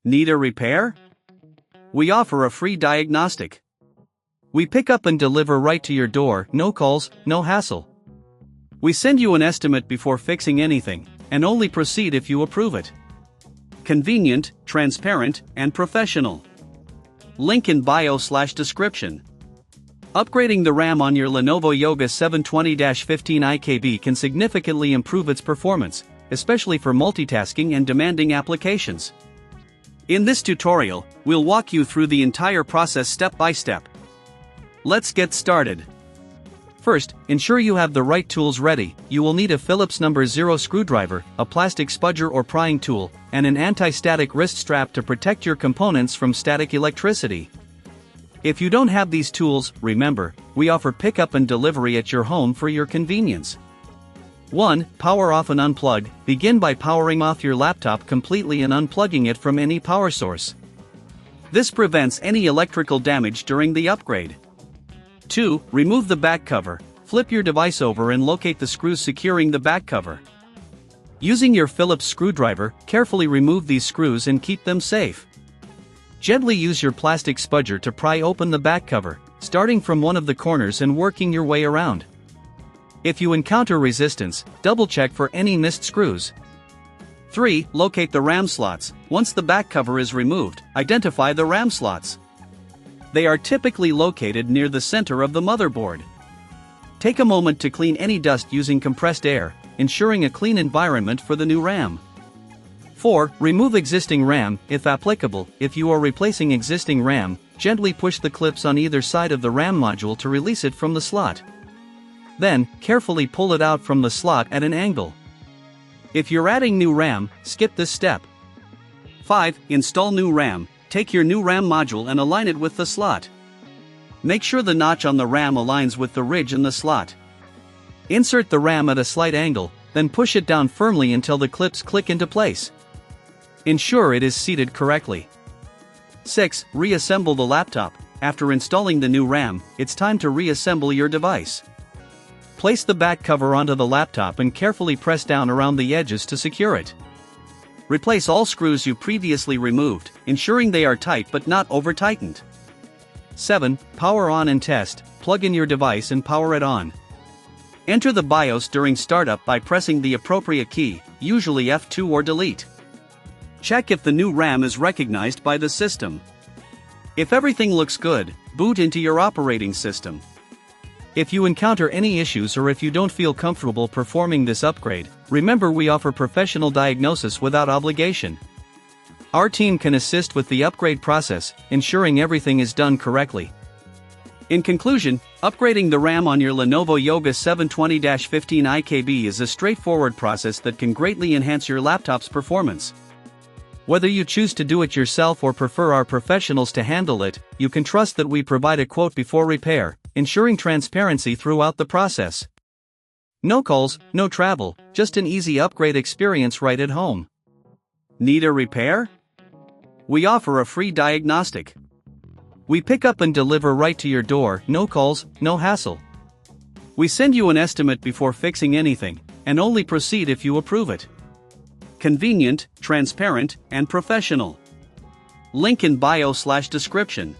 Need a repair? We offer a free diagnostic. We pick up and deliver right to your door, no calls, no hassle. We send you an estimate before fixing anything, and only proceed if you approve it. Convenient, transparent, and professional. Link in bio/description. Upgrading the RAM on your Lenovo Yoga 720-15 IKB can significantly improve its performance, especially for multitasking and demanding applications. In this tutorial, we'll walk you through the entire process step by step. Let's get started. First, ensure you have the right tools ready. You will need a Phillips #0 screwdriver, a plastic spudger or prying tool, and an anti-static wrist strap to protect your components from static electricity. If you don't have these tools, remember, we offer pickup and delivery at your home for your convenience. 1. Power off and unplug. Begin by powering off your laptop completely and unplugging it from any power source. This prevents any electrical damage during the upgrade. 2. Remove the back cover. Flip your device over and locate the screws securing the back cover. Using your Phillips screwdriver, carefully remove these screws and keep them safe. Gently use your plastic spudger to pry open the back cover, starting from one of the corners and working your way around. If you encounter resistance, double-check for any missed screws. 3. Locate the RAM slots. Once the back cover is removed, identify the RAM slots. They are typically located near the center of the motherboard. Take a moment to clean any dust using compressed air, ensuring a clean environment for the new RAM. 4. Remove existing RAM, if applicable. If you are replacing existing RAM, gently push the clips on either side of the RAM module to release it from the slot. Then, carefully pull it out from the slot at an angle. If you're adding new RAM, skip this step. 5. Install new RAM. Take your new RAM module and align it with the slot. Make sure the notch on the RAM aligns with the ridge in the slot. Insert the RAM at a slight angle, then push it down firmly until the clips click into place. Ensure it is seated correctly. 6. Reassemble the laptop. After installing the new RAM, it's time to reassemble your device. Place the back cover onto the laptop and carefully press down around the edges to secure it. Replace all screws you previously removed, ensuring they are tight but not over-tightened. 7. Power on and test. Plug in your device and power it on. Enter the BIOS during startup by pressing the appropriate key, usually F2 or delete. Check if the new RAM is recognized by the system. If everything looks good, boot into your operating system. If you encounter any issues or if you don't feel comfortable performing this upgrade, remember we offer professional diagnosis without obligation. Our team can assist with the upgrade process, ensuring everything is done correctly. In conclusion, upgrading the RAM on your Lenovo Yoga 720-15 IKB is a straightforward process that can greatly enhance your laptop's performance. Whether you choose to do it yourself or prefer our professionals to handle it, you can trust that we provide a quote before repair, ensuring transparency throughout the process. No calls, no travel, just an easy upgrade experience right at home. Need a repair? We offer a free diagnostic. We pick up and deliver right to your door, no calls, no hassle. We send you an estimate before fixing anything, and only proceed if you approve it. Convenient, transparent, and professional. Link in bio/description.